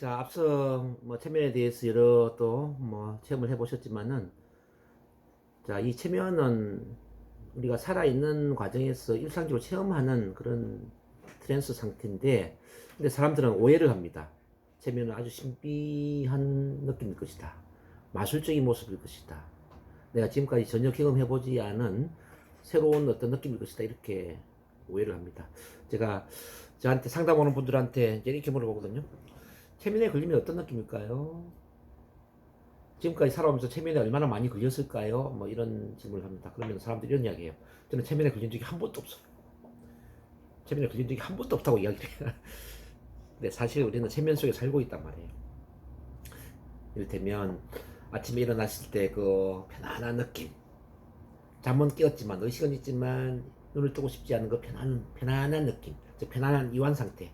자, 앞서 뭐 체면에 대해서 여러 또 뭐 체험을 해보셨지만은, 자, 이 체면은 우리가 살아있는 과정에서 일상적으로 체험하는 그런 트랜스 상태인데, 근데 사람들은 오해를 합니다. 체면은 아주 신비한 느낌일 것이다. 마술적인 모습일 것이다. 내가 지금까지 전혀 경험해보지 않은 새로운 어떤 느낌일 것이다. 이렇게 오해를 합니다. 제가 저한테 상담 오는 분들한테 이렇게 물어보거든요. 체면에 걸리면 어떤 느낌일까요? 지금까지 살아오면서 체면에 얼마나 많이 걸렸을까요? 뭐 이런 질문을 합니다. 그러면 사람들이 이런 이야기해요. 저는 체면에 걸린 적이 한 번도 없어요. 체면에 걸린 적이 한 번도 없다고 이야기를 해요. 근데 사실 우리는 체면 속에 살고 있단 말이에요. 이를테면 아침에 일어났을 때 그 편안한 느낌. 잠은 깨었지만 의식은 있지만 눈을 뜨고 싶지 않은 그 편안한 느낌. 즉 편안한 이완 상태.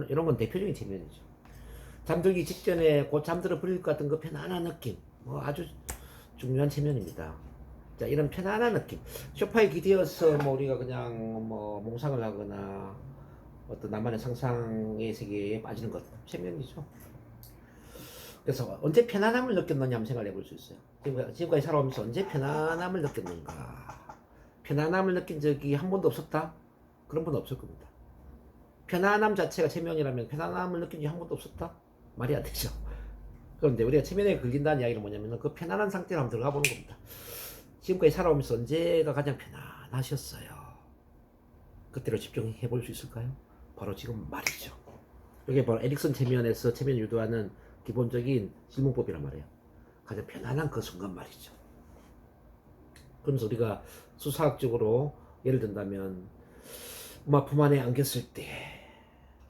이런 건 대표적인 체면이죠. 잠들기 직전에 곧 잠들어 버릴 것 같은 그 편안한 느낌. 뭐 아주 중요한 체면입니다. 자, 이런 편안한 느낌. 소파에 기대어서 뭐 우리가 그냥 뭐 몽상을 하거나 어떤 나만의 상상의 세계에 빠지는 것. 체면이죠. 그래서 언제 편안함을 느꼈느냐 한번 생각해 볼 수 있어요. 지금까지 살아오면서 언제 편안함을 느꼈는가. 편안함을 느낀 적이 한 번도 없었다? 그런 분 없을 겁니다. 편안함 자체가 체면이라면 편안함을 느낀 적이 한 번도 없었다? 말이 안 되죠. 그런데 우리가 체면에 걸린다는 이야기는 뭐냐면 그 편안한 상태로 한번 들어가 보는 겁니다. 지금까지 살아오면서 언제가 가장 편안하셨어요? 그때로 집중해 볼 수 있을까요? 바로 지금 말이죠. 이게 바로 에릭슨 체면에서 체면 유도하는 기본적인 질문법이란 말이에요. 가장 편안한 그 순간 말이죠. 그러면서 우리가 수사학적으로 예를 든다면 엄마 품 안에 안겼을 때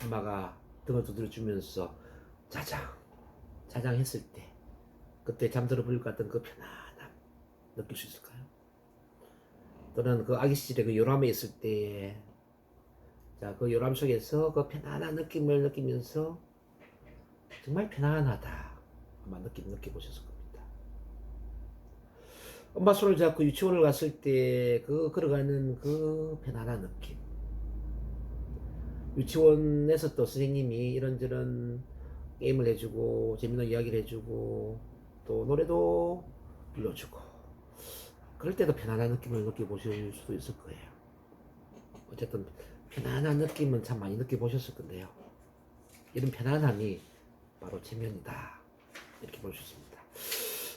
엄마가 등을 두드려주면서 자장했을 때 그때 잠들어 버릴 것 같은 그 편안함 느낄 수 있을까요? 또는 그 아기 시절에 그 요람에 있을 때, 자, 그 요람 속에서 그 편안한 느낌을 느끼면서 정말 편안하다. 아마 느껴보셨을 겁니다. 엄마 손을 잡고 유치원을 갔을 때 그 걸어가는 그 편안한 느낌. 유치원에서 또 선생님이 이런저런 게임을 해주고, 재밌는 이야기를 해주고, 또 노래도 불러주고, 그럴 때도 편안한 느낌을 느껴보실 수도 있을 거예요. 어쨌든 편안한 느낌은 참 많이 느껴보셨을 건데요. 이런 편안함이 바로 체면이다. 이렇게 볼 수 있습니다.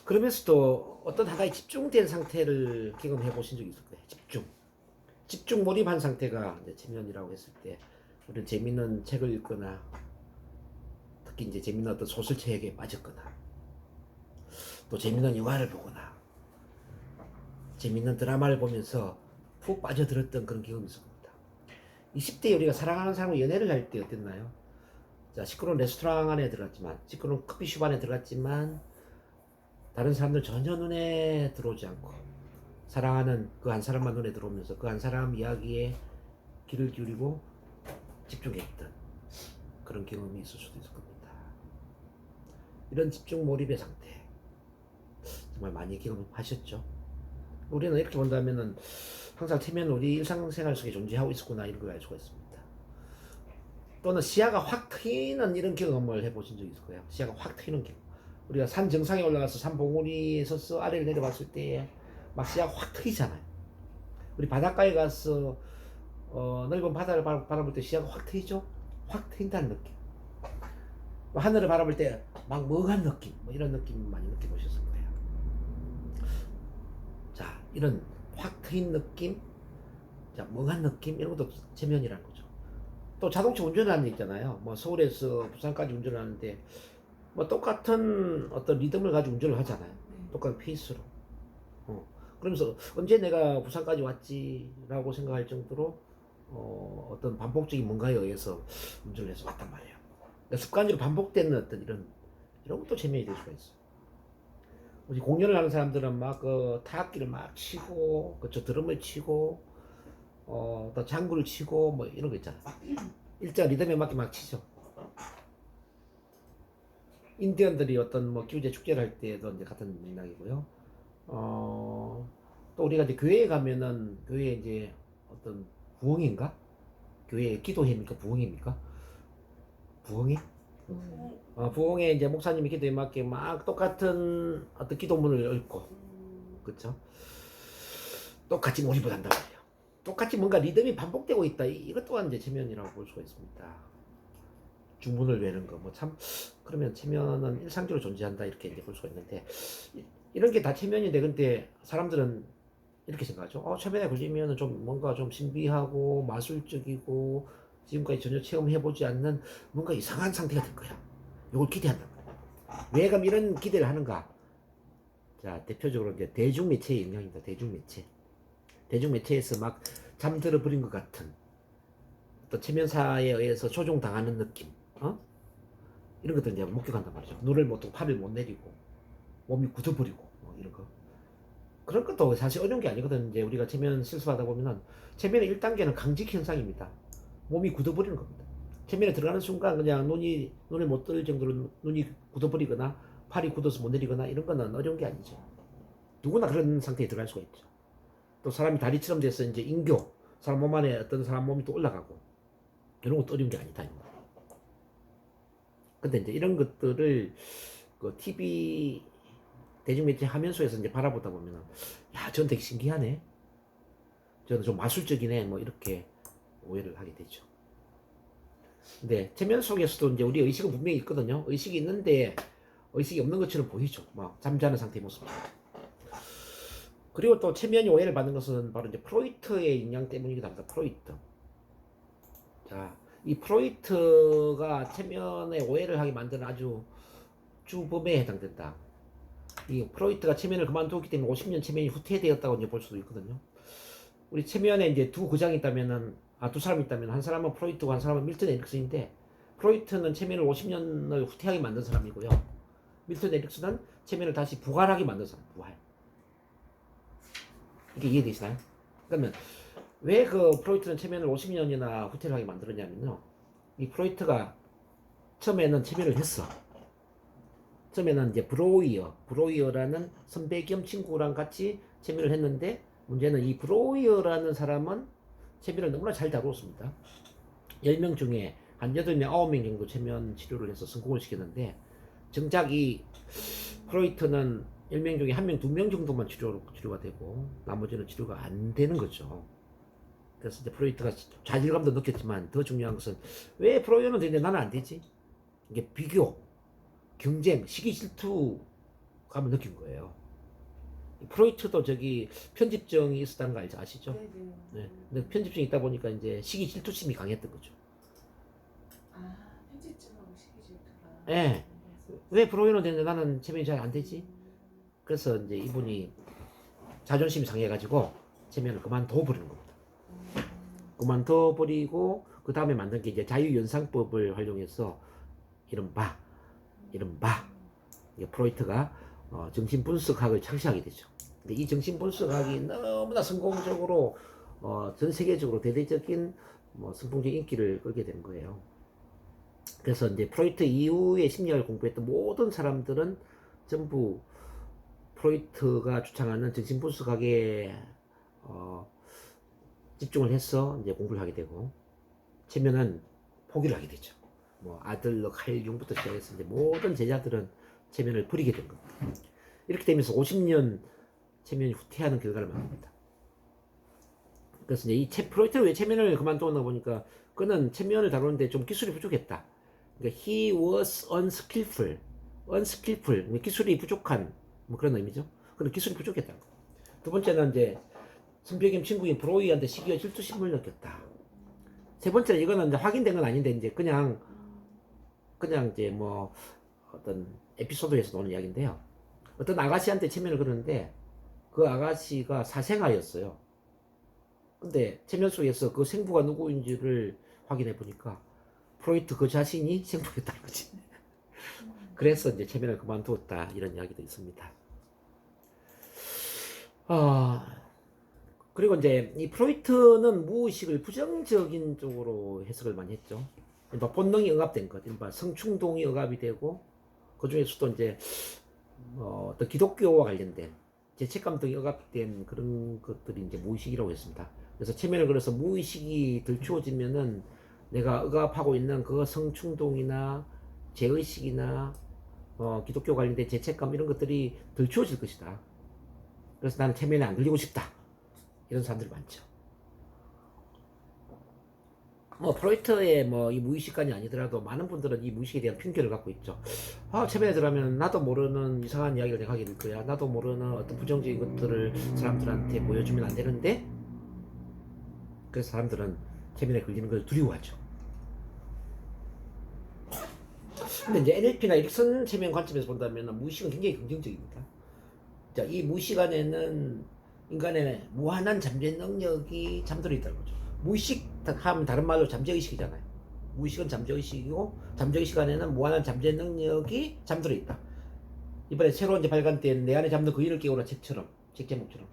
그러면서도 어떤 하나에 집중된 상태를 경험해 보신 적이 있을 거예요. 집중 몰입한 상태가 이제 체면이라고 했을 때, 우리는 재밌는 책을 읽거나, 특히 이제 재밌는 어떤 소설책에 빠졌거나, 또 재밌는 영화를 보거나, 재밌는 드라마를 보면서 푹 빠져들었던 그런 경험이 있을 겁니다. 20대에 우리가 사랑하는 사람과 연애를 할 때 어땠나요? 자, 시끄러운 레스토랑 안에 들어갔지만, 시끄러운 커피숍 안에 들어갔지만, 다른 사람들 전혀 눈에 들어오지 않고, 사랑하는 그 한 사람만 눈에 들어오면서 그 한 사람 이야기에 귀를 기울이고 집중했던 그런 경험이 있을 수도 있을 겁니다. 이런 집중 몰입의 상태, 정말 많이 경험하셨죠? 우리는 이렇게 본다면은 항상 체면은 우리 일상생활 속에 존재하고 있었구나, 이런 걸 알 수가 있습니다. 또는 시야가 확 트이는 이런 경험을 해보신 적이 있을 거예요. 시야가 확 트이는 경험. 우리가 산 정상에 올라가서 산 봉우리에 서서 아래를 내려봤을 때 막 시야가 확 트이잖아요. 우리 바닷가에 가서 넓은 바다를 바라볼 때 시야가 확 트이죠? 확 트인다는 느낌. 하늘을 바라볼 때 막 멍한 느낌, 뭐 이런 느낌 많이 느껴보셨을 거예요. 자, 이런 확 트인 느낌, 자, 멍한 느낌, 이런 것도 체면이라는 거죠. 또 자동차 운전을 하는 데 있잖아요. 뭐 서울에서 부산까지 운전을 하는데 뭐 똑같은 어떤 리듬을 가지고 운전을 하잖아요. 똑같은 페이스로. 그러면서 언제 내가 부산까지 왔지라고 생각할 정도로 어떤 반복적인 뭔가에 의해서 운전을 해서 왔단 말이에요. 그러니까 습관적으로 반복되는 어떤 이런 것도 재미이 될 수가 있어요. 우리 공연을 하는 사람들은 막 그 타악기를 막 치고 그쵸 드럼을 치고 또 장구를 치고 뭐 이런 거 있잖아요. 일정 리듬에 맞게 막 치죠. 인디언들이 어떤 뭐 기후제 축제를 할 때도 이제 같은 맥락이고요. 또 우리가 이제 교회에 가면은 교회에 이제 어떤 부흥인가? 교회 기도회입니까? 부흥입니까? 부흥회? 부흥회 이제 목사님이 기도에 맞게 막 똑같은 어떤 기도문을 읽고, 그쵸? 똑같이 몰입을 한단 말이에요. 똑같이 뭔가 리듬이 반복되고 있다. 이것 또한 이제 체면이라고 볼 수가 있습니다. 주문을 외는 거, 뭐 참, 그러면 체면은 일상적으로 존재한다. 이렇게 이제 볼 수가 있는데, 이런 게 다 체면인데, 근데 사람들은 이렇게 생각하죠. 체면에 걸리면 좀 뭔가 좀 신비하고 마술적이고, 지금까지 전혀 체험해보지 않는 뭔가 이상한 상태가 될 거야. 이걸 기대한다. 왜 그럼 이런 기대를 하는가? 자, 대표적으로 이제 대중매체의 영향입니다. 대중매체. 대중매체에서 막 잠들어 버린 것 같은 또 체면사에 의해서 조종당하는 느낌, 이런 것들 이제 목격한단 말이죠. 눈을 못 뜨고 팔을 못 내리고 몸이 굳어버리고 뭐 이런 거. 그런 것도 사실 어려운 게 아니거든. 이제 우리가 체면 실수하다 보면은 체면의 1단계는 강직 현상입니다. 몸이 굳어버리는 겁니다. 체면에 들어가는 순간 그냥 눈을 못 뜰 정도로 눈이 굳어버리거나 팔이 굳어서 못 내리거나 이런 거는 어려운 게 아니죠. 누구나 그런 상태에 들어갈 수가 있죠. 또 사람이 다리처럼 돼서 이제 인교, 사람 몸 안에 어떤 사람 몸이 또 올라가고 이런 것도 어려운 게 아니다. 근데 이제 이런 것들을 그 TV 대중매체 화면속에서 이제 바라보다 보면은 야, 전 되게 신기하네. 저는 좀 마술적이네. 뭐 이렇게 오해를 하게 되죠. 근데 체면 속에서도 이제 우리 의식은 분명히 있거든요. 의식이 있는데 의식이 없는 것처럼 보이죠. 막 잠자는 상태의 모습. 그리고 또 체면이 오해를 받는 것은 바로 이제 프로이트의 영향 때문이기도 합니다. 프로이트. 자, 이 프로이트가 체면에 오해를 하게 만드는 아주 주범에 해당된다. 이 프로이트가 체면을 그만두었기 때문에 50년 체면이 후퇴되었다고 이제 볼 수도 있거든요. 우리 체면에 이제 두 거장이 있다면은, 두 사람이 있다면, 한 사람은 프로이트고 한 사람은 밀턴 에릭슨인데, 프로이트는 체면을 50년을 후퇴하게 만든 사람이고요. 밀턴 에릭슨은 체면을 다시 부활하게 만든 사람, 부활. 이게 이해되시나요? 그러면, 왜 그 프로이트는 체면을 50년이나 후퇴를 하게 만들었냐면요. 이 프로이트가 처음에는 체면을 했어. 처음에는 이제 브로이어라는 선배 겸 친구랑 같이 체면을 했는데, 문제는 이 브로이어라는 사람은 체면을 너무나 잘 다루었습니다. 10명 중에 한 8명, 9명 정도 체면 치료를 해서 성공을 시켰는데, 정작 이 프로이트는 10명 중에 1명, 2명 정도만 치료가 되고, 나머지는 치료가 안 되는 거죠. 그래서 이제 프로이트가 좌절감도 느꼈지만, 더 중요한 것은 왜 프로이어는 되는데 나는 안 되지? 이게 비교, 경쟁, 시기 질투감을 느낀 거예요. 프로이트도 저기 편집증이 있었다는 거 아시죠? 네네. 네. 근데 편집증이 있다 보니까 이제 시기 질투심이 강했던 거죠. 편집증하고 시기 질투가. 예. 왜 프로이어는 되는데 나는 체면이 잘 안 되지? 그래서 이제 이분이 자존심이 상해가지고 체면을 그만둬버리는 겁니다. 그만둬버리고 그 다음에 만든 게 이제 자유연상법을 활용해서 이른바 프로이트가 정신분석학을 창시하게 되죠. 근데 이 정신분석학이 너무나 성공적으로 전 세계적으로 대대적인 선풍적 인기를 끌게 된 거예요. 그래서 이제 프로이트 이후의 심리학을 공부했던 모든 사람들은 전부 프로이트가 주창하는 정신분석학에 집중을 해서 이제 공부를 하게 되고 체면은 포기를 하게 되죠. 아들러 칼 융부터 시작해서 이제 모든 제자들은 체면을 버리게 된 겁니다. 이렇게 되면서 50년 체면이 후퇴하는 결과를 만듭니다. 그래서 이제 이 프로이트는 왜 체면을 그만두었나 보니까 그는 체면을 다루는데 좀 기술이 부족했다. 그러니까 he was unskillful, 기술이 부족한 그런 의미죠. 그런 기술이 부족했다. 두 번째는 이제 선배겸 친구인 브로이한테 시기와 질투심을 느꼈다. 세 번째는 이거는 이제 확인된 건 아닌데 이제 그냥 이제 어떤 에피소드에서 나오는 이야기인데요. 어떤 아가씨한테 체면을 걸었는데 그 아가씨가 사생아였어요. 근데 체면 속에서 그 생부가 누구인지를 확인해 보니까 프로이트 그 자신이 생부였다는 거지. 그래서 이제 체면을 그만두었다 이런 이야기도 있습니다. 그리고 이제 이 프로이트는 무의식을 부정적인 쪽으로 해석을 많이 했죠. 본능이 억압된 것, 성충동이 억압이 되고 그 중에서도 이제 어떤 기독교와 관련된 죄책감 등이 억압된 그런 것들이 이제 무의식이라고 했습니다. 그래서 체면을 걸어서 무의식이 들추어지면은 내가 억압하고 있는 그 성충동이나 죄의식이나 기독교 관련된 죄책감 이런 것들이 덜 주어질 것이다. 그래서 나는 체면에 안 걸리고 싶다. 이런 사람들이 많죠. 프로이트의 이 무의식관이 아니더라도 많은 분들은 이 무의식에 대한 편견을 갖고 있죠. 체면에 들어가면 나도 모르는 이상한 이야기를 내가 하게 될 거야. 나도 모르는 어떤 부정적인 것들을 사람들한테 보여주면 안 되는데, 그래서 사람들은 체면에 걸리는 걸 두려워하죠. 근데 이제 NLP나 일선 체면 관점에서 본다면 무의식은 굉장히 긍정적입니다. 자, 이 무의식 안에는 인간의 무한한 잠재 능력이 잠들어 있다는 거죠. 무의식 하면 다른 말로 잠재의식이잖아요. 무의식은 잠재의식이고, 잠재의식 안에는 무한한 잠재 능력이 잠들어 있다. 이번에 새로 이제 발간된 내 안에 잠든 거인을 깨우라 책처럼, 책 제목처럼.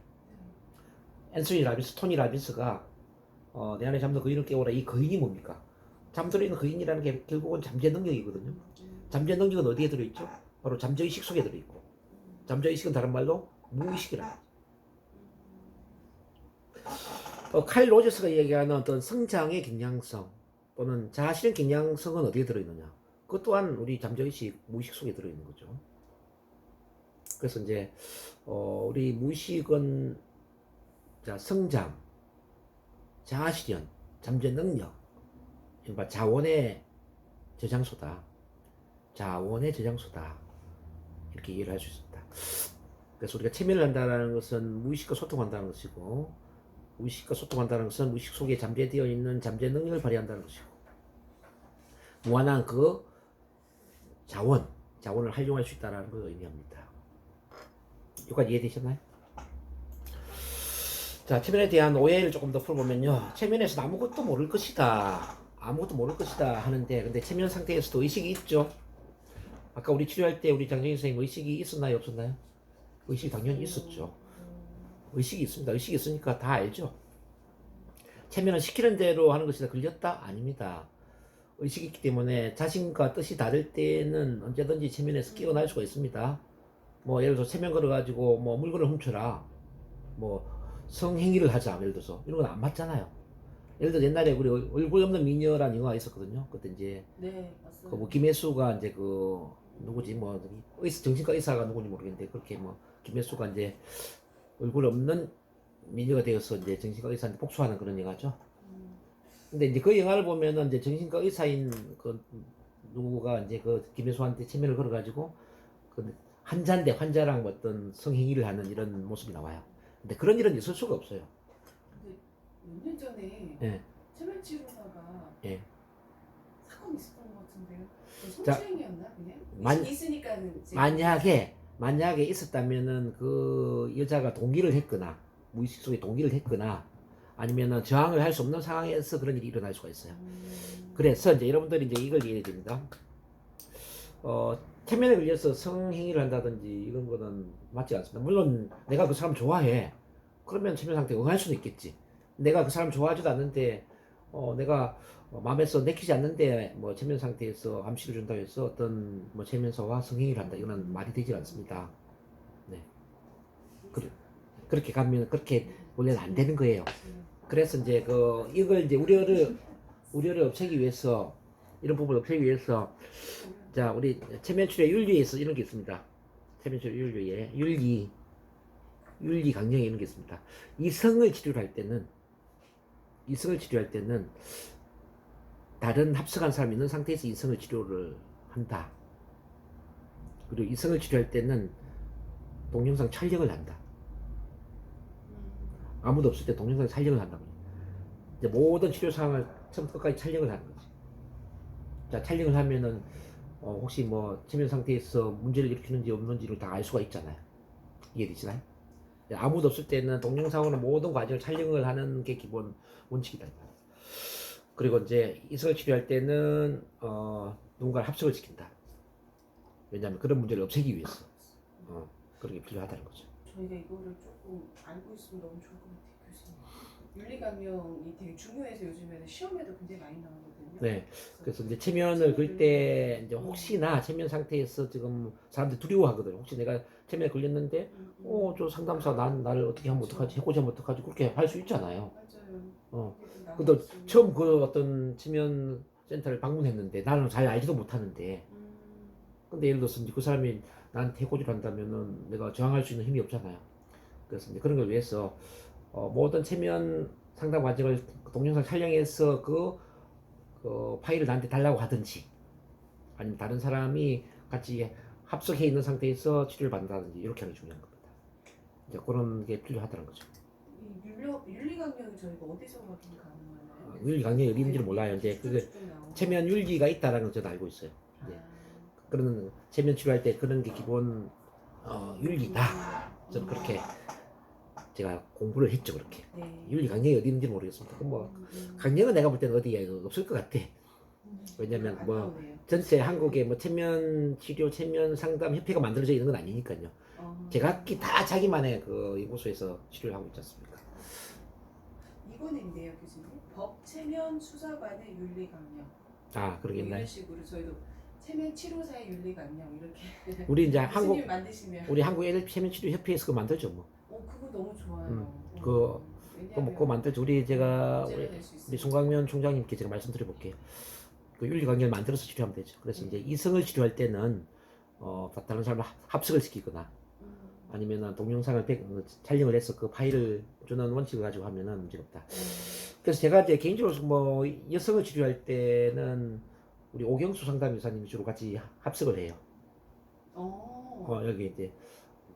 앤소니 라빈스, 토니 라빈스가 내 안에 잠든 거인을 깨우라, 이 거인이 뭡니까? 잠들어 있는 거인이라는 게 결국은 잠재 능력이거든요. 잠재 능력은 어디에 들어있죠? 바로 잠재의식 속에 들어있고, 잠재의식은 다른 말로 무의식이라. 칼 로저스가 얘기하는 어떤 성장의 경향성 또는 자아실현 경향성은 어디에 들어있느냐? 그것 또한 우리 잠재의식, 무의식 속에 들어있는 거죠. 그래서 이제 우리 무의식은 성장, 자아실현, 잠재 능력, 자원의 저장소다. 자원의 저장소다. 이렇게 이해를 할 수 있습니다. 그래서 우리가 체면을 한다는 것은 무의식과 소통한다는 것이고, 무의식과 소통한다는 것은 무의식 속에 잠재되어 있는 잠재 능력을 발휘한다는 것이고, 무한한 그 자원을 활용할 수 있다는 걸 의미합니다. 여기까지 이해되셨나요? 자, 체면에 대한 오해를 조금 더 풀어보면요. 체면에서는 아무것도 모를 것이다. 아무것도 모를 것이다 하는데, 근데 체면 상태에서도 의식이 있죠. 아까 우리 치료할 때 우리 장정희 선생님 의식이 있었나요? 없었나요? 의식이 당연히 있었죠. 의식이 있습니다. 의식이 있으니까 다 알죠. 체면은 시키는 대로 하는 것이다. 걸렸다? 아닙니다. 의식이 있기 때문에 자신과 뜻이 다를 때는 언제든지 체면에서 깨어날 수가 있습니다. 예를 들어서 체면 걸어가지고 물건을 훔쳐라, 성행위를 하자, 예를 들어서 이런 건 안 맞잖아요. 예를 들어 옛날에 우리 얼굴 없는 미녀라는 영화가 있었거든요. 그때 이제 네, 맞아요. 김혜수가 이제 누구지 정신과 의사가 누군지 모르겠는데, 그렇게 김혜수가 이제 얼굴 없는 미녀가 되어서 이제 정신과 의사한테 복수하는 그런 영화죠. 근데 이제 그 영화를 보면은 이제 정신과 의사인 누구가 이제 김혜수한테 체면을 걸어가지고 환자인데 환자랑 어떤 성행위를 하는 이런 모습이 나와요. 근데 그런 일은 있을 수가 없어요. 근데 몇 년 전에 예. 체면 치료사가 예. 사건 있었던 것 같은데요. 자, 성추행이었나 그냥? 있으니까는 만약에 있었다면은 그 여자가 동의를 했거나 무의식 속에 동의를 했거나 아니면은 저항을 할 수 없는 상황에서 그런 일이 일어날 수가 있어요. 그래서 이제 여러분들이 이제 이걸 이해해야 됩니다. 체면에 걸려서 성행위를 한다든지 이런 거는 맞지 않습니다. 물론 내가 그 사람 좋아해. 그러면 체면 상태가 응할 수는 있겠지. 내가 그 사람 좋아하지도 않는데 내가 마음에서 내키지 않는데 체면 상태에서 암시를 준다고 해서 어떤 체면서와 성행위를 한다, 이거는 말이 되지 않습니다. 네. 그렇게 가면 그렇게 원래는 안 되는 거예요. 그래서 이제 이걸 이제 우려를 없애기 위해서, 이런 부분을 없애기 위해서, 자, 우리 체면 치료 윤리에서 이런 게 있습니다. 체면 치료 윤리에 윤리 강령에 이런 게 있습니다. 이성을 치료할 때는 다른 합성한 사람이 있는 상태에서 이성을 치료를 한다. 그리고 이성을 치료할 때는 동영상 촬영을 한다. 아무도 없을 때 동영상 촬영을 한다고. 이제 모든 치료 상황을 처음부터 끝까지 촬영을 하는 거지. 자, 촬영을 하면은 혹시 체면 상태에서 문제를 일으키는지 없는지를 다 알 수가 있잖아요. 이해되시나요? 아무도 없을 때는 동영상으로 모든 과정을 촬영을 하는 게 기본 원칙이다. 그리고 이제 이성을 치료할 때는 누군가를 합석을 시킨다. 왜냐하면 그런 문제를 없애기 위해서 그런 게 필요하다는 거죠. 저희가 이거를 조금 알고 있으면 너무 좋을 것 같아요, 교수님. 윤리강령이 되게 중요해서 요즘에는 시험에도 굉장히 많이 나오거든요. 네. 그래서 이제 체면을 걸 때 이제 혹시나 체면 상태에서 지금 사람들이 두려워하거든요. 혹시 내가 체면에 걸렸는데 저 상담사 나를 어떻게 하면 어떡하지, 해코지 하면 어떡하지, 그렇게 할 수 있잖아요. 맞아요. 근데 처음 어떤 체면 센터를 방문했는데 나는 잘 알지도 못하는데 근데 예를 들어서 이제 그 사람이 나한테 해코지를 한다면은 내가 저항할 수 있는 힘이 없잖아요. 그래서 이제 그런 걸 위해서 모든 체면 상담 과정을 동영상 촬영해서 그 파일을 나한테 달라고 하든지 아니면 다른 사람이 같이 합석해 있는 상태에서 치료를 받는다든지 이렇게 하는 게 중요한 겁니다. 이제 그런 게 필요하다는 거죠. 이 윤리 강령이 저희가 어디서 확인 가능하나요? 윤리 강령이 어디 있는지는 몰라요. 이제 그게 체면 윤리가 있다라는 걸 저도 알고 있어요. 네. 그런 체면 치료할 때 그런 게 기본 윤리다. 저는 그렇게 제가 공부를 했죠. 그렇게 윤리 강령이 어디 있는지 모르겠습니다. 그럼 뭐 강령은 내가 볼 때는 어디에 없을 것 같아. 왜냐면 뭐 전체 한국에 뭐 체면 치료, 체면 상담 협회가 만들어져 있는 건 아니니까요. 제각기 다 자기만의 그 연구소에서 치료를 하고 있지 않습니까? 이거는 있네요, 교수님. 법 체면 수사관의 윤리 강령. 아, 그러겠나요? 이런 식으로 저희도 체면 치료사의 윤리 강령 이렇게. 우리 이제 교수님 만드시면. 우리 한국 체면 치료 협회에서 그거 만들죠, 뭐. 그거 너무 좋아요. 그거 만들죠. 제가 우리 송광면 총장님께 제가 말씀드려 볼게요. 그 윤리 강령을 만들어서 치료하면 되죠. 그래서 이제 이성을 치료할 때는 다른 사람을 합석을 시키거나 아니면은 동영상을 촬영을 해서 그 파일을 주는 원칙을 가지고 하면은 문제가 없다. 그래서 제가 이제 개인적으로 뭐 여성을 치료할 때는 우리 오경수 상담의사님이 주로 같이 합석을 해요. 여기 이제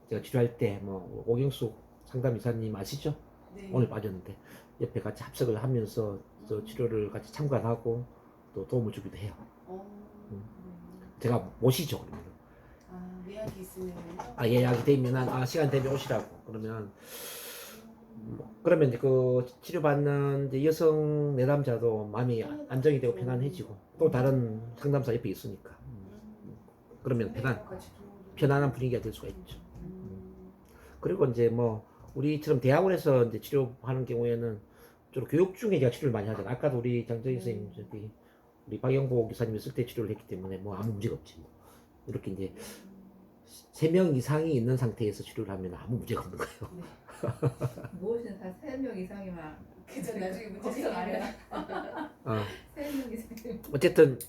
제가 치료할 때 뭐 오경수 상담의사님 아시죠? 네. 오늘 빠졌는데 옆에 같이 합석을 하면서 저 치료를 같이 참관하고 또 도움을 주기도 해요. 제가 모시죠. 그러면. 예약이 있으면요? 예약이 되면 시간 되면 오시라고 그러면 그러면 이제 그 치료받는 이제 여성 내담자도 마음이 안정이 되고 편안해지고 또 다른 상담사 옆에 있으니까 그러면 편안한 분위기가 될 수가 있죠. 그리고 이제 뭐 우리처럼 대학원에서 이제 치료하는 경우에는 주로 교육 중에 제가 치료를 많이 하잖아요. 아까도 우리 장정희 선생님 우리 박영보 기사님이 쓸 때 치료를 했기 때문에 뭐 아무 문제가 없지. 이렇게 이제 3명 이상이 있는 상태에서 치료를 하면 아무 문제가 없는 거예요. 무엇이든 다 3명 이상이면 그죠, 나중에 문제 생기면 3명 이상이면 어쨌든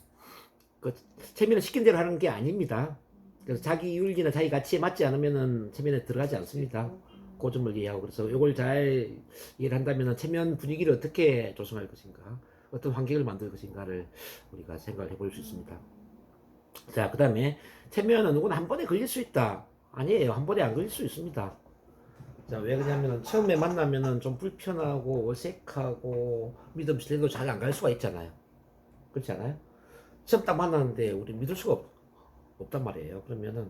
그 체면을 시킨 대로 하는 게 아닙니다. 그래서 자기 윤리나 자기 가치에 맞지 않으면은 체면에 들어가지 않습니다. 그 점을 이해하고 그래서 이걸 잘 이해를 한다면은 체면 분위기를 어떻게 조성할 것인가, 어떤 환경을 만들 것인가를 우리가 생각을 해볼 수 있습니다. 자, 그 다음에 체면은 누구나 한 번에 걸릴 수 있다. 아니에요. 한 번에 안 걸릴 수 있습니다. 자, 왜 그러냐면은 처음에 만나면은 좀 불편하고 어색하고 믿음 신뢰도 잘 안 갈 수가 있잖아요. 그렇지 않아요? 처음 딱 만났는데 우리 믿을 수가 없단 말이에요. 그러면은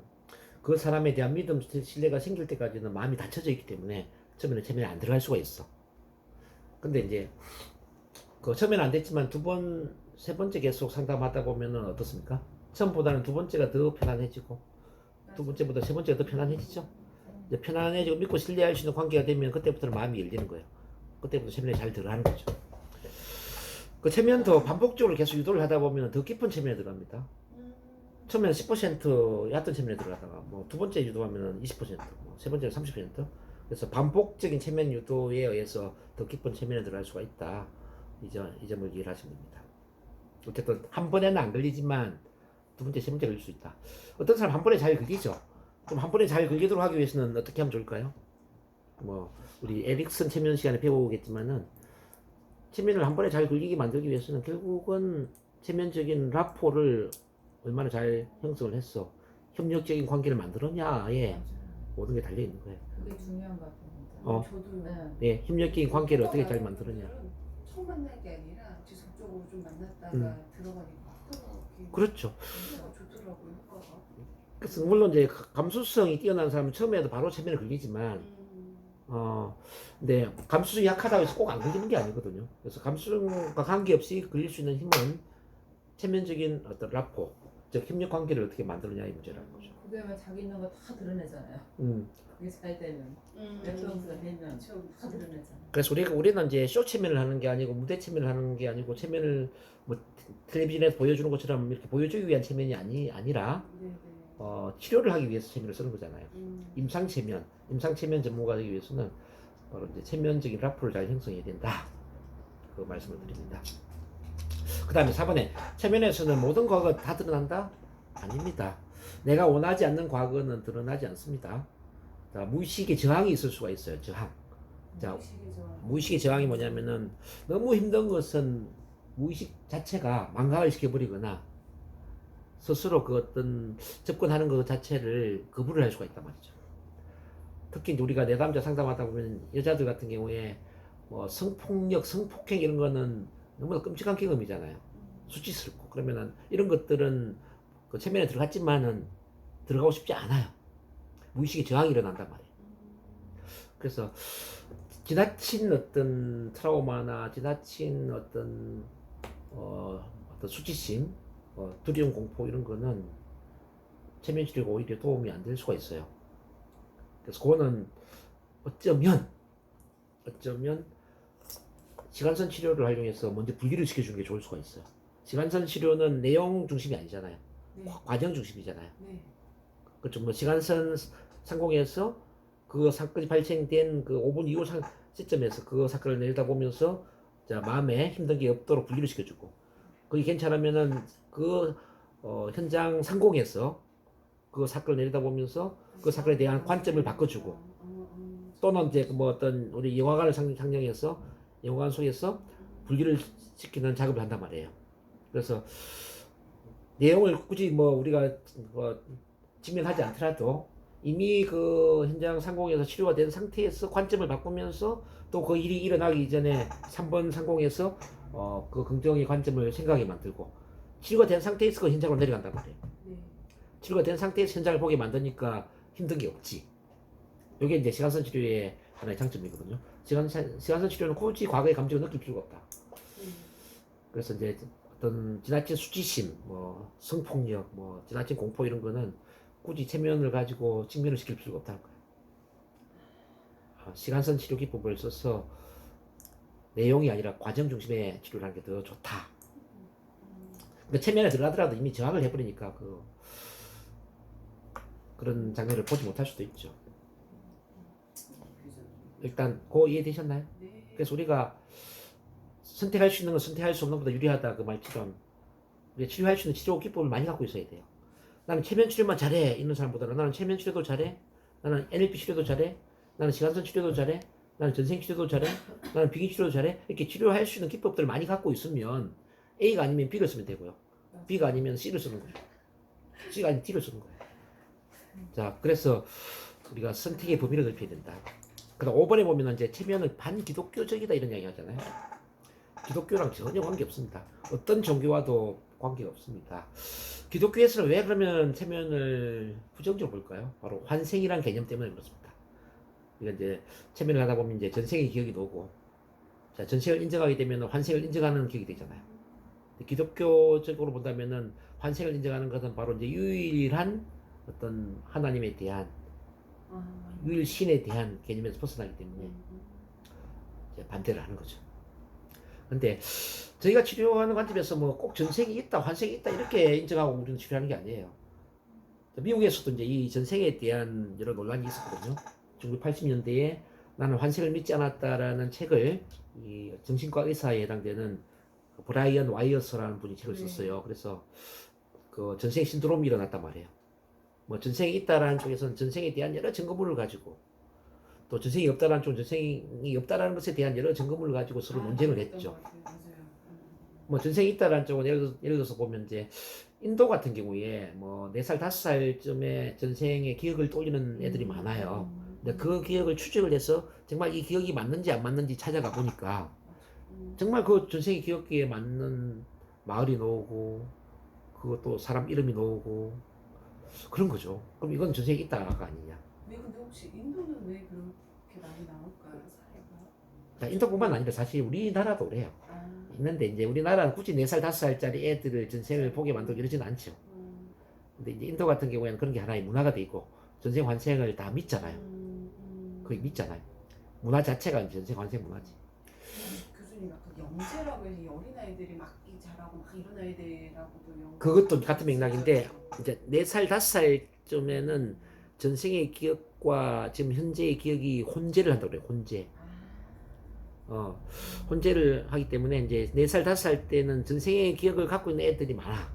그 사람에 대한 믿음 신뢰가 생길 때까지는 마음이 닫혀져 있기 때문에 처음에는 체면에 안 들어갈 수가 있어. 근데 이제 그 처음에는 안 됐지만 두 번, 세 번째 계속 상담하다 보면은 어떻습니까? 처음보다는 두 번째가 더 편안해지고 두 번째보다 세 번째가 더 편안해지죠. 이제 편안해지고 믿고 신뢰할 수 있는 관계가 되면 그때부터는 마음이 열리는 거예요. 그때부터 체면에 잘 들어가는 거죠. 그 체면도 반복적으로 계속 유도를 하다 보면 더 깊은 체면에 들어갑니다. 처음에는 10% 얕은 체면에 들어가다가 뭐 두 번째 유도하면 20%, 뭐 세 번째는 30%. 그래서 반복적인 체면 유도에 의해서 더 깊은 체면에 들어갈 수가 있다. 이 점을 이해를 하시면 됩니다. 어쨌든 한 번에는 안 걸리지만 두 번째, 세 번째 걸릴 수 있다. 어떤 사람 한 번에 잘 걸리죠. 그럼 한 번에 잘 걸리도록 하기 위해서는 어떻게 하면 좋을까요? 뭐 우리 에릭슨 체면 시간에 배워오겠지만은 체면을 한 번에 잘 걸리게 만들기 위해서는 결국은 체면적인 라포를 얼마나 잘 형성을 했어, 협력적인 관계를 만들었냐에 모든 게 달려 있는 거예요. 그게 중요한 것 같아요. 저도 네, 협력적인 관계를 어떻게 잘 만들었냐. 처음 만난 게 아니라 지속적으로 좀 만났다가 들어가니까 그렇죠. 좋더라고요, 효과가. 그래서 물론 이제 감수성이 뛰어난 사람은 처음에도 바로 체면에 걸리지만 근데 감수성이 약하다고 해서 꼭 안 걸리는 게 아니거든요. 그래서 감수성과 관계없이 걸릴 수 있는 힘은 체면적인 어떤 라포, 즉 협력 관계를 어떻게 만드느냐의 문제라는 거죠. 그러면 자기 있는 거 다 드러내잖아요. 그게 잘 되면 레퍼런스가 되면 다 드러내잖아요. 그래서 우리는 이제 쇼 체면을 하는 게 아니고 무대 체면을 하는 게 아니고 체면을 뭐 텔레비전에서 보여주는 것처럼 이렇게 보여주기 위한 체면이 아니라 치료를 하기 위해서 체면을 쓰는 거잖아요. 임상 체면 전문가 되기 위해서는 바로 이제 체면적인 라포를 잘 형성해야 된다. 그 말씀을 드립니다. 그 다음에 4번에 체면에서는 모든 거가 다 드러난다? 아닙니다. 내가 원하지 않는 과거는 드러나지 않습니다. 자, 무의식의 저항이 있을 수가 있어요. 저항. 자, 무의식의 저항이 뭐냐면은 너무 힘든 것은 무의식 자체가 망각을 시켜버리거나 스스로 그 어떤 접근하는 것 자체를 거부를 할 수가 있단 말이죠. 특히 이제 우리가 내담자 상담하다 보면 여자들 같은 경우에 뭐 성폭력, 성폭행 이런 거는 너무나 끔찍한 경험이잖아요. 수치스럽고. 그러면은 이런 것들은 그 체면에 들어갔지만은 들어가고 싶지 않아요. 무의식의 저항이 일어난단 말이에요. 그래서 지나친 어떤 트라우마나 지나친 어떤 어떤 수치심, 두려움, 공포 이런 거는 체면 치료가 오히려 도움이 안 될 수가 있어요. 그래서 그거는 어쩌면 시간선 치료를 활용해서 먼저 분리를 시켜주는 게 좋을 수가 있어요. 시간선 치료는 내용 중심이 아니잖아요. 네. 과정 중심이잖아요. 네. 그렇죠. 뭐 시간선 상공에서 그 사건이 발생된 그 5분 이후 시점에서 그 사건을 내려다보면서 자, 마음에 힘든 게 없도록 분리를 시켜주고 그게 괜찮으면은 그 현장 상공에서 그 사건을 내려다보면서 그 사건에 대한 관점을 바꿔주고 또는 이제 뭐 어떤 우리 영화관을 상영해서 영화관 속에서 분리를 시키는 작업을 한단 말이에요. 그래서 내용을 굳이 뭐 우리가 직면하지 않더라도 이미 그 현장 상공에서 치료가 된 상태에서 관점을 바꾸면서 또 그 일이 일어나기 전에 3번 상공에서 그 긍정의 관점을 생각하게 만들고 치료가 된 상태에서 그 현장으로 내려간단 말이에요. 네. 치료가 된 상태에서 현장을 보게 만드니까 힘든 게 없지. 이게 이제 시간선 치료의 하나의 장점이거든요. 시간선 치료는 굳이 과거의 감정을 느낄 필요가 없다. 그래서 이제 어떤 지나친 수치심, 뭐 성폭력, 뭐 지나친 공포 이런 거는 굳이 체면을 가지고 직면을 시킬 필요가 없다는 거예요. 시간선 치료 기법을 써서 내용이 아니라 과정 중심의 치료를 하는 게 더 좋다. 근데 체면에 들어가더라도 이미 저항을 해버리니까 그런 장면을 보지 못할 수도 있죠. 일단 이해되셨나요? 네. 그래서 우리가 선택할 수 있는 건 선택할 수 없는 것보다 유리하다 그 말처럼 우리가 치료할 수 있는 치료 기법을 많이 갖고 있어야 돼요. 나는 체면 치료만 잘해 있는 사람보다는 나는 체면 치료도 잘해, 나는 NLP 치료도 잘해, 나는 시간선 치료도 잘해, 나는 전생 치료도 잘해, 나는 비기 치료도 잘해. 이렇게 치료할 수 있는 기법들을 많이 갖고 있으면 A가 아니면 B를 쓰면 되고요. B가 아니면 C를 쓰는 거죠. C가 아니면 D를 쓰는 거예요. 자, 그래서 우리가 선택의 범위를 넓혀야 된다. 그다음 5번에 보면 이제 체면은 반기독교적이다 이런 이야기 하잖아요. 기독교랑 전혀 관계 없습니다. 어떤 종교와도 관계가 없습니다. 기독교에서는 왜 그러면 체면을 부정적으로 볼까요? 바로 환생이라는 개념 때문에 그렇습니다. 그러니까 이제 체면을 하다 보면 이제 전생의 기억이 나오고, 자, 전생을 인정하게 되면 환생을 인정하는 기억이 되잖아요. 기독교적으로 본다면은 환생을 인정하는 것은 바로 이제 유일한 어떤 하나님에 대한 유일 신에 대한 개념에서 벗어나기 때문에 이제 반대를 하는 거죠. 근데 저희가 치료하는 관점에서 뭐 꼭 전생이 있다, 환생이 있다 이렇게 인정하고 우리는 치료하는 게 아니에요. 미국에서도 이제 이 전생에 대한 여러 논란이 있었거든요. 1980년대에 나는 환생을 믿지 않았다라는 책을 이 정신과 의사에 해당되는 브라이언 와이어스라는 분이 책을 썼어요. 그래서 그 전생 신드롬이 일어났단 말이에요. 뭐 전생이 있다라는 쪽에서는 전생에 대한 여러 증거물을 가지고 또 전생이 없다라는 쪽은 전생이 없다라는 것에 대한 여러 증거물을 가지고 서로 논쟁을 했죠. 뭐 전생이 있다라는 쪽은 예를 들어서 보면 이제 인도 같은 경우에 뭐 4살, 5살쯤에 전생의 기억을 떠올리는 애들이 많아요. 근데 그 기억을 추적을 해서 정말 이 기억이 맞는지 안 맞는지 찾아가 보니까 정말 그 전생의 기억기에 맞는 마을이 나오고 그것도 사람 이름이 나오고 그런 거죠. 그럼 이건 전생이 있다가 아니냐. 네, 근데 혹시 인도는 왜 그렇게 많이 나올까요? 사례가? 인도뿐만 아니라 사실 우리나라도 그래요. 있는데 이제 우리나라는 굳이 4살, 5살짜리 애들을 전생을 보게 만들고 이러지는 않죠. 근데 이제 인도 같은 경우에는 그런 게 하나의 문화가 돼 있고 전생 환생을 다 믿잖아요. 거의 믿잖아요. 문화 자체가 전생 환생 문화지. 교수님 아까 영재라고 해서 어린아이들이 막 잘하고 막 이런 아이들하고도 그것도 같은 맥락인데 이제 4살, 5살쯤에는 전생의 기억과 지금 현재의 기억이 혼재를 한다고 그래요. 혼재. 혼재를 하기 때문에 이제 4살, 5살 때는 전생의 기억을 갖고 있는 애들이 많아.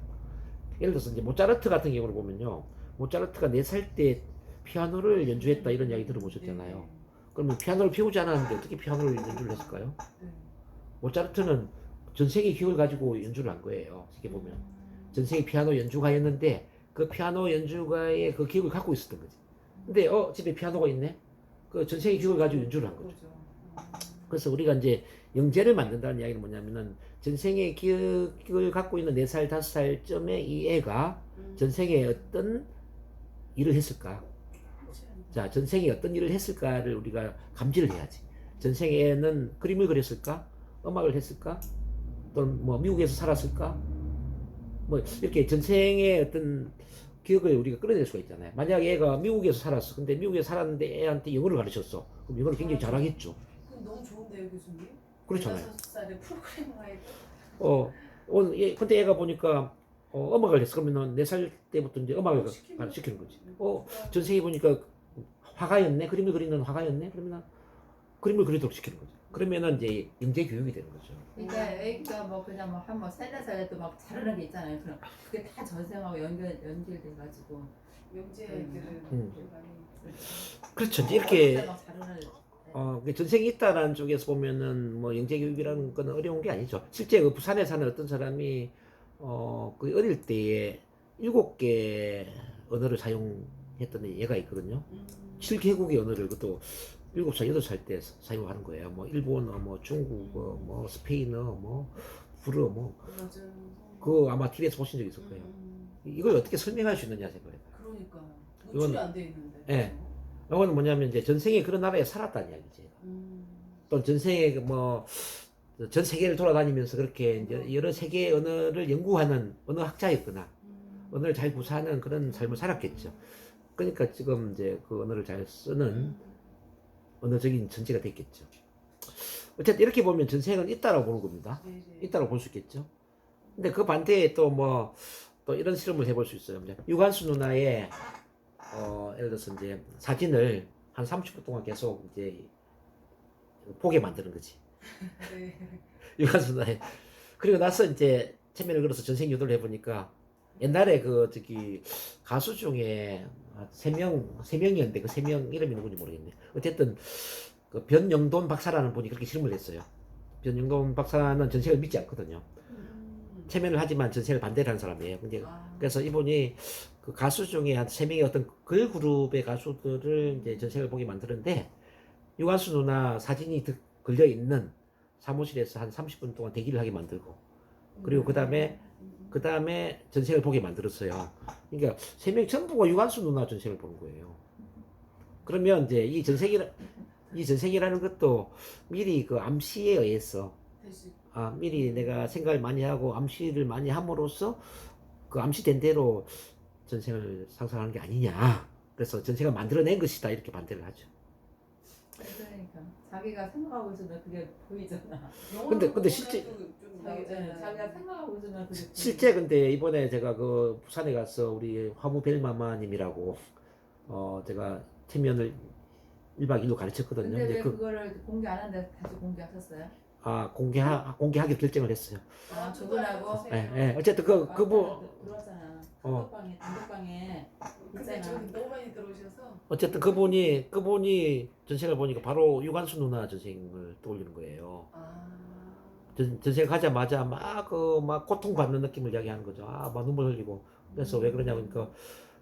예를 들어서 이제 모차르트 같은 경우를 보면요. 모차르트가 4살 때 피아노를 연주했다 이런 이야기 들어보셨잖아요. 네. 그러면 피아노를 배우지 않았는데 어떻게 피아노를 연주를 했을까요? 네. 모차르트는 전세계 기억을 가지고 연주를 한 거예요. 어떻게 보면 전세계 피아노 연주가였는데 그 피아노 연주가의 그 기억을 갖고 있었던 거지. 근데 집에 피아노가 있네. 그 전세계 기억을 가지고 연주를 한 거죠. 그래서 우리가 이제 영재를 만든다는 이야기는 뭐냐면은 전생의 기억을 갖고 있는 4살, 5살쯤에 이 애가 전생에 어떤 일을 했을까? 자, 전생에 어떤 일을 했을까를 우리가 감지를 해야지. 전생에는 그림을 그렸을까? 음악을 했을까? 또는 뭐 미국에서 살았을까? 뭐 이렇게 전생의 어떤 기억을 우리가 끌어낼 수가 있잖아요. 만약 애가 미국에서 살았어. 근데 미국에서 살았는데 애한테 영어를 가르쳤어. 그럼 영어를 굉장히 잘하겠죠. 그럼 너무 좋은데요, 교수님? 그렇잖아요. 5살에 프로그래머에 오늘 근데 애가 보니까 음악을 했어. 그러면 4살 때부터 이제 음악을 시키는 거지. 전생에 보니까 화가였네. 그림을 그리는 화가였네. 그러면 그림을 그리도록 시키는 거죠. 그러면은 이제 영재 교육이 되는 거죠. 그러니까 애가 뭐 그냥 뭐 한 3-4살 때도 막 잘하는 게 있잖아요. 그럼 그게 다 전생하고 연결돼가지고 영재 애들은 좀 많이 그렇죠. 이제 이렇게 막 잘하는 전생이 있다라는 쪽에서 보면은 뭐 영재 교육이라는 건 어려운 게 아니죠. 실제 그 부산에 사는 어떤 사람이 그 어릴 때에 7개 언어를 사용했던 얘가 있거든요. 7개국의 언어를 그것도 7살, 8살 때 사용하는 거예요. 뭐 일본어, 뭐 중국어, 뭐 스페인어, 뭐 불어, 뭐 그거 아마 TV에서 보신 적 있을 거예요. 이걸 어떻게 설명할 수 있느냐 생각해요. 그러니까 이건- 노출이 안 돼 있는데. 예. 이거는 뭐냐면 이제 전생에 그런 나라에 살았다는 이야기지. 또 전생에 전 세계를 돌아다니면서 그렇게 이제 여러 세계의 언어를 연구하는 언어 학자였거나 언어를 잘 구사하는 그런 삶을 살았겠죠. 그러니까 지금 이제 그 언어를 잘 쓰는 언어적인 전제가 됐겠죠. 어쨌든 이렇게 보면 전생은 있다라고 보는 겁니다. 있다라고 볼 수 있겠죠. 근데 그 반대에 또 또 이런 실험을 해볼 수 있어요. 유관수 누나의 예를 들어서 이제 사진을 한 30분 동안 계속 이제 보게 만드는 거지. 네. 유관수 누나의. 그리고 나서 이제 체면을 걸어서 전생 유도를 해보니까 옛날에 가수 중에 3명이었는데 그 3명 이름이 누군지 모르겠네. 어쨌든 그 변영돈 박사라는 분이 그렇게 실험을 했어요. 변영돈 박사는 전생을 믿지 않거든요. 체면을 하지만 전생을 반대를 하는 사람이에요. 근데 그래서 이분이 그 가수 중에 한 3명의 어떤 걸그룹의 가수들을 이제 전생을 보게 만드는데 유관수 누나 사진이 걸려 있는 사무실에서 한 30분 동안 대기를 하게 만들고 그리고 그 다음에 전생을 보게 만들었어요. 그러니까 3명 전부가 유관수 누나 전생을 보는 거예요. 그러면 이제 이 전생이라는 것도 미리 그 암시에 의해서 미리 내가 생각을 많이 하고 암시를 많이 함으로써 그 암시된 대로 전생을 상상하는 게 아니냐. 그래서 전생을 만들어낸 것이다 이렇게 반대를 하죠. 그러니까 자기가 생각하고 있으면 그게 보이잖아. 근데 실제 자기가 생각하고 있으면 그게 실제 근데 이번에 제가 그 부산에 가서 우리 화무 벨마마님이라고 제가 체면을 1박 2일로 가르쳤거든요. 근데 왜 근데 그거를 공개 안 하는데 다시 공개하셨어요? 공개하기로 결정을 했어요. 그분하고? 예. 어쨌든 그분 들어왔잖아. 어. 단독방에 근데 있잖아. 저기 너무 많이 들어오셔서 어쨌든 그분이 전생을 보니까 바로 유관수 누나 전생을 떠올리는 거예요. 전생 가자마자 막 고통받는 느낌을 이야기하는 거죠. 막 눈물 흘리고. 그래서 왜 그러냐 그러니까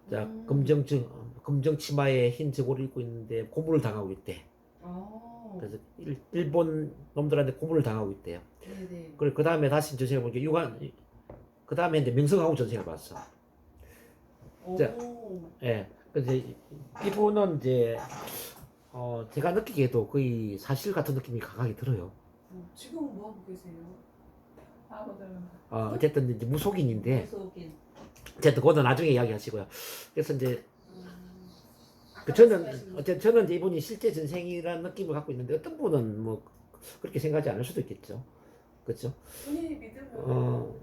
자 검정 치마에 흰 저고리를 입고 있는데 고문을 당하고 있대. 그래서 일본 놈들한테 고문을 당하고 있대요. 네네. 그리고 그 다음에 다시 전생을 보니까 그 다음에 이제 명성하고 전생을 봤어. 자, 예. 그래서 이분은 이제 제가 느끼기에도 거의 사실 같은 느낌이 강하게 들어요. 지금 뭐 하고 계세요? 어쨌든 이제 무속인인데 무속인. 어쨌든 그거는 나중에 이야기하시고요. 그래서 이제 저는 이제 이분이 실제 전생이라는 느낌을 갖고 있는데 어떤 분은 뭐 그렇게 생각하지 않을 수도 있겠죠. 그렇죠? 본인이 믿으면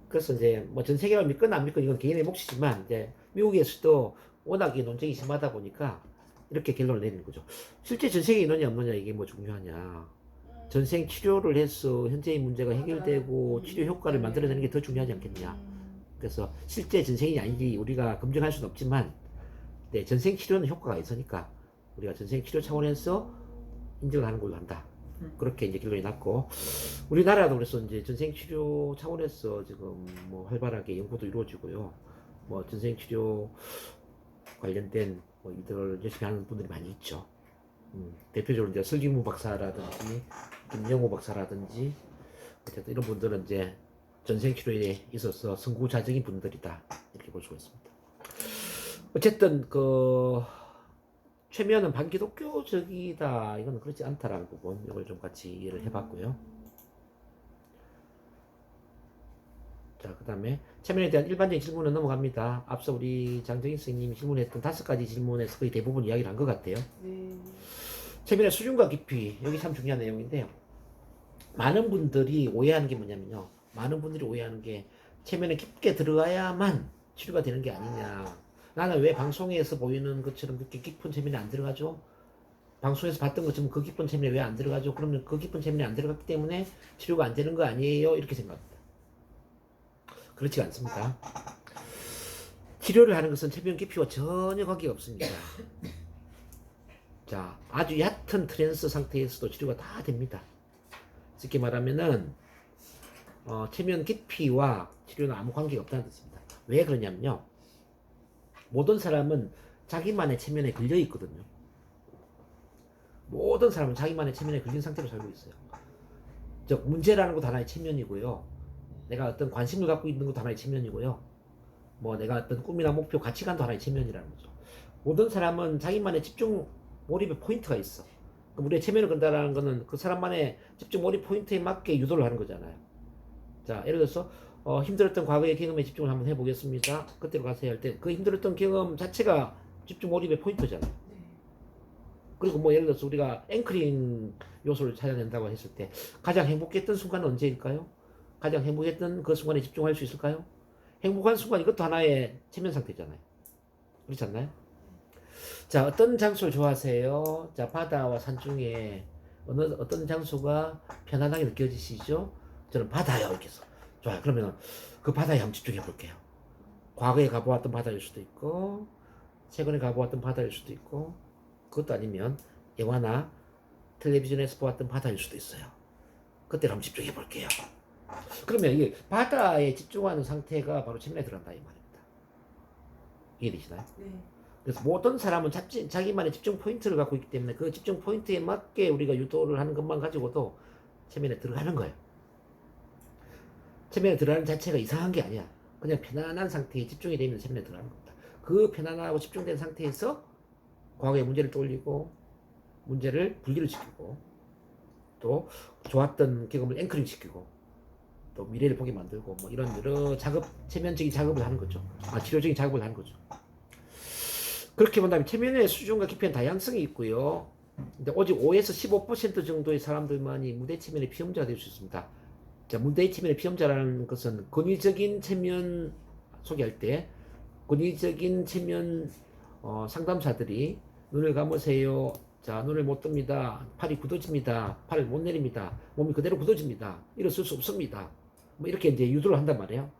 그래서 이제 뭐 전생이라고 믿거나 안 믿거나 이건 개인의 몫이지만 이제 미국에서도 워낙에 논쟁이 심하다 보니까 이렇게 결론을 내리는 거죠. 실제 전생이 있느냐 없느냐 이게 뭐 중요하냐. 전생 치료를 해서 현재의 문제가 해결되고 치료 효과를 만들어내는 게 더 중요하지 않겠냐. 그래서 실제 전생이 아닌지 우리가 검증할 수는 없지만 네, 전생 치료는 효과가 있으니까 우리가 전생 치료 차원에서 인정을 하는 걸로 한다. 그렇게 이제 결론이 났고, 우리나라도 그래서 이제 전생 치료 차원에서 지금 뭐 활발하게 연구도 이루어지고요. 뭐 전생 치료 관련된 뭐 일들을 열심히 하는 분들이 많이 있죠. 대표적으로 이제 설기문 박사라든지 김영호 박사라든지 어쨌든 이런 분들은 이제 전생 치료에 있어서 선구자적인 분들이다 이렇게 볼 수가 있습니다. 어쨌든 그 최면은 반기독교적이다 이건 그렇지 않다라는 부분 이걸 좀 같이 이해를 해봤고요. 자, 그 다음에 최면에 대한 일반적인 질문은 넘어갑니다. 앞서 우리 장정인 선생님이 질문했던 5가지 질문에서 거의 대부분 이야기를 한 것 같아요. 네. 최면의 수준과 깊이 여기 참 중요한 내용인데요. 많은 분들이 오해하는 게 뭐냐면요. 많은 분들이 오해하는 게 최면에 깊게 들어가야만 치료가 되는 게 아니냐. 나는 왜 방송에서 보이는 것처럼 그렇게 깊은 최면에 안 들어가죠? 방송에서 봤던 것처럼 그 깊은 최면에 왜 안 들어가죠? 그러면 그 깊은 최면에 안 들어갔기 때문에 치료가 안 되는 거 아니에요? 이렇게 생각합니다. 그렇지 않습니다. 치료를 하는 것은 최면 깊이와 전혀 관계가 없습니다. 자, 아주 얕은 트랜스 상태에서도 치료가 다 됩니다. 쉽게 말하면은 최면 깊이와 치료는 아무 관계가 없다는 뜻입니다. 왜 그러냐면요. 모든 사람은 자기만의 체면에 걸려 있거든요. 모든 사람은 자기만의 체면에 걸린 상태로 살고 있어요. 즉 문제라는 것도 하나의 체면이고요. 내가 어떤 관심을 갖고 있는 것도 하나의 체면이고요. 뭐 내가 어떤 꿈이나 목표, 가치관도 하나의 체면이라는 거죠. 모든 사람은 자기만의 집중 몰입의 포인트가 있어. 그럼 우리의 체면을 건다라는 거는 그 사람만의 집중 몰입 포인트에 맞게 유도를 하는 거잖아요. 자, 예를 들어서 힘들었던 과거의 경험에 집중을 한번 해보겠습니다. 그때로 가세요 할 때 그 힘들었던 경험 자체가 집중 몰입의 포인트잖아요. 네. 그리고 뭐 예를 들어서 우리가 앵커링 요소를 찾아낸다고 했을 때 가장 행복했던 순간은 언제일까요? 가장 행복했던 그 순간에 집중할 수 있을까요? 행복한 순간 이것도 하나의 체면 상태잖아요. 그렇지 않나요? 자, 어떤 장소를 좋아하세요? 자, 바다와 산 중에 어떤 장소가 편안하게 느껴지시죠? 저는 바다요 이렇게 해서 좋아요. 그러면 그 바다에 한번 집중해 볼게요. 과거에 가보았던 바다일 수도 있고 최근에 가보았던 바다일 수도 있고 그것도 아니면 영화나 텔레비전에서 보았던 바다일 수도 있어요. 그때를 한번 집중해 볼게요. 그러면 이게 바다에 집중하는 상태가 바로 체면에 들어간다 이 말입니다. 이해되시나요? 네. 그래서 모든 사람은 자기만의 집중 포인트를 갖고 있기 때문에 그 집중 포인트에 맞게 우리가 유도를 하는 것만 가지고도 체면에 들어가는 거예요. 체면에 들어가는 자체가 이상한 게 아니야. 그냥 편안한 상태에 집중이 되면 체면에 들어가는 겁니다. 그 편안하고 집중된 상태에서 과거의 문제를 떠올리고 문제를 분리를 시키고 또 좋았던 경험을 앵커링 시키고 또 미래를 보게 만들고 뭐 이런 여러 작업, 체면적인 작업을 하는 거죠. 치료적인 작업을 하는 거죠. 그렇게 본다면 체면의 수준과 깊이는 다양성이 있고요. 근데 오직 5에서 15% 정도의 사람들만이 무대 체면의 피험자가 될 수 있습니다. 자, 무대 체면의 피험자라는 것은 권위적인 체면 소개할 때 권위적인 체면 상담사들이 눈을 감으세요. 자, 눈을 못 뜹니다. 팔이 굳어집니다. 팔을 못 내립니다. 몸이 그대로 굳어집니다. 일어설 수 없습니다. 뭐 이렇게 이제 유도를 한단 말이에요.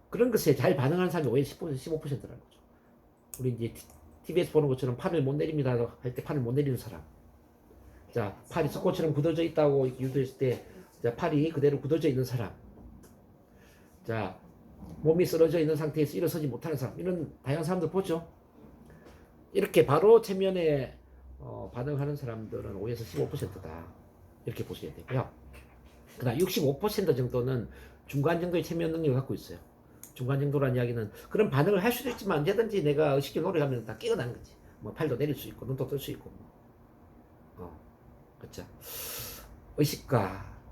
그런 것에 잘 반응하는 사람이 5에서 15%라는 거죠. 우리 이제 TV에서 보는 것처럼 팔을 못 내립니다 할 때 팔을 못 내리는 사람. 자, 팔이 석고처럼 굳어져 있다고 유도했을 때 자, 팔이 그대로 굳어져 있는 사람. 자, 몸이 쓰러져 있는 상태에서 일어서지 못하는 사람. 이런 다양한 사람들 보죠. 이렇게 바로 체면에 반응하는 사람들은 5에서 15%다. 이렇게 보셔야 되고요. 그다음 65% 정도는 중간 정도의 체면 능력을 갖고 있어요. 중간 정도라는 이야기는 그런 반응을 할 수도 있지만 언제든지 내가 의식을 노력하면 다 깨어나는 거지. 뭐 팔도 내릴 수 있고 눈도 뜰 수 있고. 그렇죠.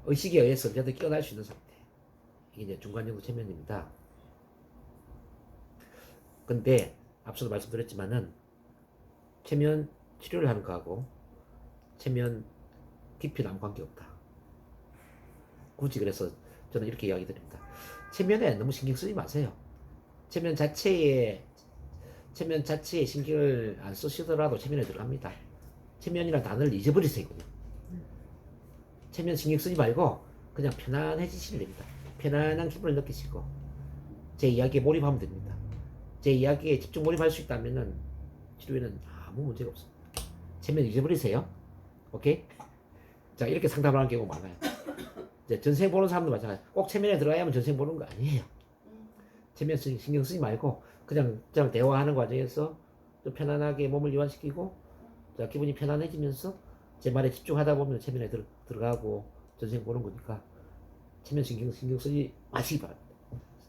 의식에 의해서 언제든 깨어날 수 있는 상태. 이게 이제 중간 정도 체면입니다. 근데 앞서도 말씀드렸지만은 체면 치료를 하는 거하고 체면 깊이는 아무 관계 없다. 굳이 그래서 저는 이렇게 이야기 드립니다. 체면에 너무 신경 쓰지 마세요. 체면 자체에 신경을 안 쓰시더라도 체면에 들어갑니다. 체면이라는 단어를 잊어버리세요. 체면 신경 쓰지 말고 그냥 편안해지시면 됩니다. 편안한 기분을 느끼시고 제 이야기에 몰입하면 됩니다. 제 이야기에 집중 몰입할 수 있다면은 치료에는 아무 문제가 없습니다. 체면 잊어버리세요. 오케이? 자, 이렇게 상담을 하는 경우가 많아요. 이제 전생 보는 사람도 마찬가지. 꼭 체면에 들어가야만 전생 보는 거 아니에요. 체면 신경 쓰지 말고 그냥 대화하는 과정에서 좀 편안하게 몸을 이완시키고 자, 기분이 편안해지면서 제 말에 집중하다 보면 체면에 들어가고 전생 보는 거니까 체면 신경 쓰지 마시기 바랍니다.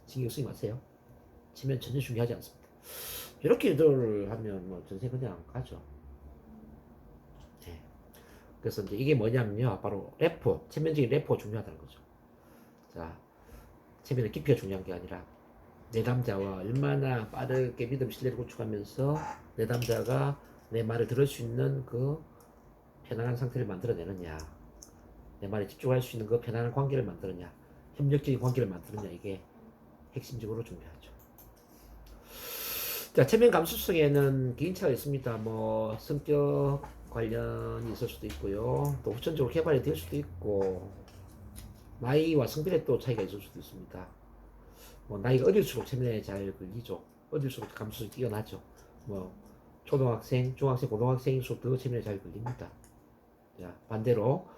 신경 쓰지 마세요. 체면 전혀 중요하지 않습니다. 이렇게들 하면 뭐 전생 그냥 가죠. 네. 그래서 이제 이게 뭐냐면요, 바로 래퍼, 체면적인 래퍼 중요하다는 거죠. 자, 체면의 깊이가 중요한 게 아니라 내담자와 얼마나 빠르게 믿음 신뢰를 구축하면서 내담자가 내 말을 들을 수 있는 그 편안한 상태를 만들어내느냐, 내 말에 집중할 수 있는 그 편안한 관계를 만드느냐, 협력적인 관계를 만드느냐, 이게 핵심적으로 중요하죠. 자, 체면 감수성에는 개인차가 있습니다. 뭐 성격 관련이 있을 수도 있고요, 또 후천적으로 개발이 될 수도 있고, 나이와 성별에 또 차이가 있을 수도 있습니다. 뭐 나이가 어릴수록 체면에 잘 걸리죠. 어릴수록 감수성이 뛰어나죠. 뭐 초등학생, 중학생, 고등학생일수록 더 체면에 잘 걸립니다. 자, 반대로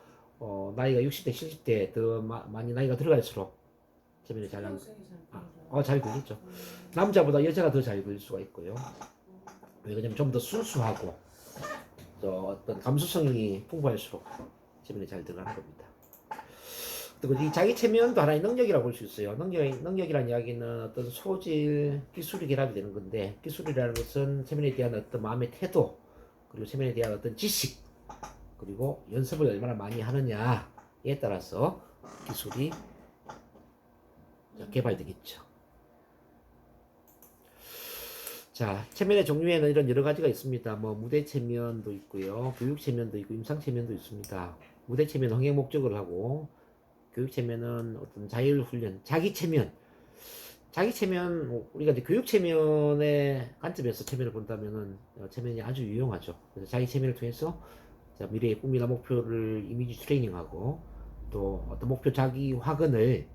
나이가 60대, 70대 더 많이 나이가 들어갈수록 체면에 잘 걸리죠. 남자보다 여자가 더 잘 걸릴 수가 있고요. 왜냐면 좀 더 순수하고 또 어떤 감수성이 풍부할수록 체면에 잘 들어가는 겁니다. 그리고 이 자기 체면도 하나의 능력이라고 볼 수 있어요. 능력이라는 이야기는 어떤 소질, 기술이 결합이 되는 건데, 기술이라는 것은 체면에 대한 어떤 마음의 태도, 그리고 체면에 대한 어떤 지식, 그리고 연습을 얼마나 많이 하느냐에 따라서 기술이 개발되겠죠. 자, 체면의 종류에는 이런 여러 가지가 있습니다. 뭐 무대 체면도 있고요, 교육 체면도 있고, 임상 체면도 있습니다. 무대 체면 흥행 목적을 하고, 교육 체면은 어떤 자율 훈련, 자기 체면, 우리가 이제 교육 체면의 관점에서 체면을 본다면은 체면이 아주 유용하죠. 그래서 자기 체면을 통해서 미래의 꿈이나 목표를 이미지 트레이닝하고, 또 어떤 목표 자기 확언을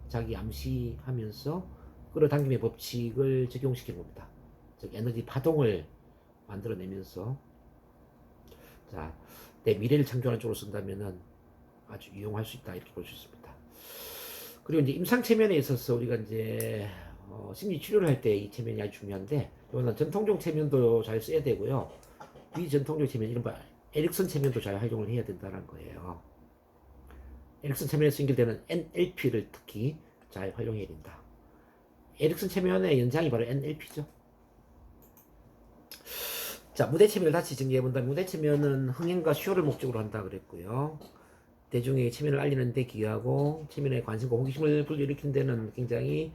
자기 암시하면서 끌어당김의 법칙을 적용시키는 겁니다. 즉 에너지 파동을 만들어내면서 자, 내 미래를 창조하는 쪽으로 쓴다면은 아주 유용할 수 있다, 이렇게 볼 수 있습니다. 그리고 이제 임상 체면에 있어서 우리가 이제 심리 치료를 할 때 이 체면이 아주 중요한데, 이거는 전통적 체면도 잘 써야 되고요, 비전통적 체면, 이른바 에릭슨 체면도 잘 활용을 해야 된다는 거예요. 에릭슨 체면에서 연결되는 NLP를 특히 잘 활용해야 된다. 에릭슨 체면의 연장이 바로 NLP죠. 자, 무대 체면을 다시 정리해본다면, 무대 체면은 흥행과 쇼를 목적으로 한다 그랬고요, 대중에게 체면을 알리는 데 기여하고 체면에 관심과 호기심을 불러일으키는 데는 굉장히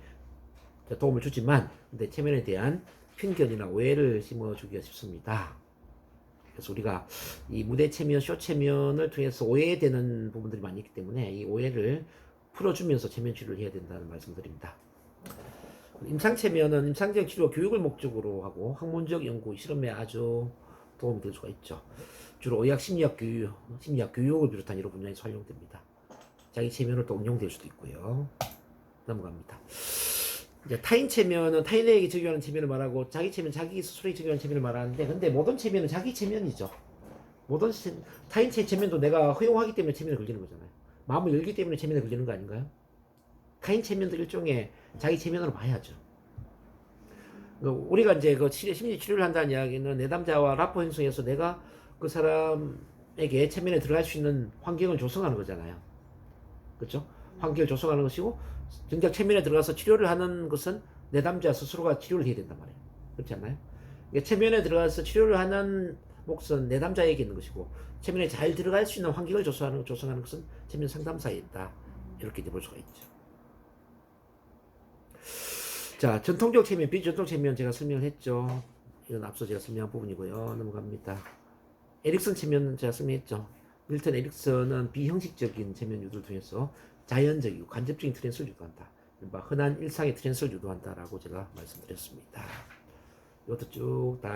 도움을 주지만, 근데 체면에 대한 편견이나 오해를 심어주기가 쉽습니다. 그래서 우리가 이 무대 체면, 쇼 체면을 통해서 오해되는 부분들이 많이 있기 때문에 이 오해를 풀어주면서 체면 치료를 해야 된다는 말씀드립니다. 임상 체면은 임상적 치료 교육을 목적으로 하고 학문적 연구, 실험에 아주 도움이 될 수가 있죠. 주로 의학, 심리학 교육을 비롯한 여러 분야에서 활용됩니다. 자기 체면을 또 응용될 수도 있고요. 넘어갑니다. 이제 타인 체면은 타인에게 적용하는 체면을 말하고, 자기 체면, 자기 스스로에게 적용하는 체면을 말하는데, 근데 모든 체면은 자기 체면이죠. 타인 체면도 내가 허용하기 때문에 체면에 걸리는 거잖아요. 마음을 열기 때문에 체면에 걸리는 거 아닌가요? 타인 체면도 일종의 자기 체면으로 봐야죠. 우리가 이제 그 심리 치료를 한다는 이야기는 내담자와 라포 형성에서 내가 그 사람에게 체면에 들어갈 수 있는 환경을 조성하는 거잖아요. 그렇죠? 환경을 조성하는 것이고, 정작 체면에 들어가서 치료를 하는 것은 내담자 스스로가 치료를 해야 된단 말이에요. 그렇지 않나요? 그러니까 체면에 들어가서 치료를 하는 몫은 내담자에게 있는 것이고, 체면에 잘 들어갈 수 있는 환경을 조성하는 것은 체면 상담사에 있다, 이렇게 볼 수가 있죠. 자, 전통적 체면, 비전통 체면 제가 설명을 했죠. 이건 앞서 제가 설명한 부분이고요. 넘어갑니다. 에릭슨 체면은 제가 설명했죠. 밀턴 에릭슨은 비형식적인 체면 유도를 통해서 자연적이고 간접적인 트랜스를 유도한다. 흔한 일상의 트랜스를 유도한다라고 제가 말씀드렸습니다. 이것도 쭉 다